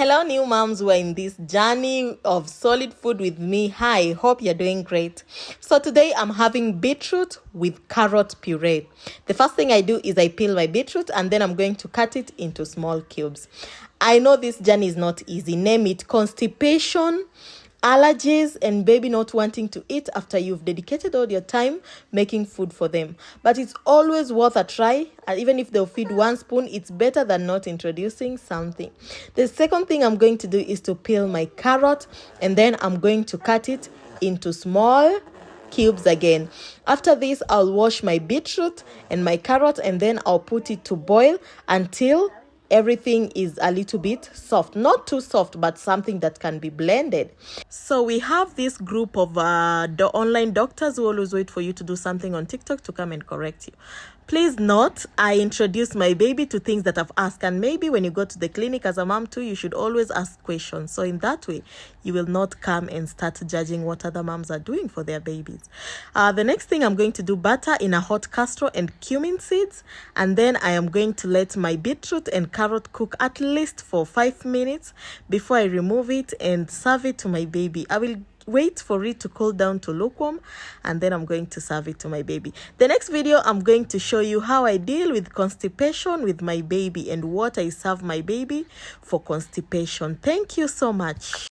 Hello, new moms who are in this journey of solid food with me. Hi, hope you're doing great. So today I'm having beetroot with carrot puree. The first thing I do is I peel my beetroot and then I'm going to cut it into small cubes. I know this journey is not easy. Name it constipation, allergies, and baby not wanting to eat after you've dedicated all your time making food for them. But it's always worth a try. And even if they'll feed one spoon, it's better than not introducing something. The second thing I'm going to do is to peel my carrot, and then I'm going to cut it into small cubes again. After this, I'll wash my beetroot and my carrot, and then I'll put it to boil until everything is a little bit soft, not too soft, but something that can be blended. So we have this group of the online doctors who always wait for you to do something on TikTok to come and correct you. Please note, I introduce my baby to things that I've asked, and maybe when you go to the clinic as a mom too, you should always ask questions. So in that way, you will not come and start judging what other moms are doing for their babies. The next thing, I'm going to do butter in a hot castor and cumin seeds, and then I am going to let my beetroot and carrot cook at least for 5 minutes before I remove it and serve it to my baby. I will wait for it to cool down to lukewarm, and then I'm going to serve it to my baby. The next video, I'm going to show you how I deal with constipation with my baby and what I serve my baby for constipation. Thank you so much.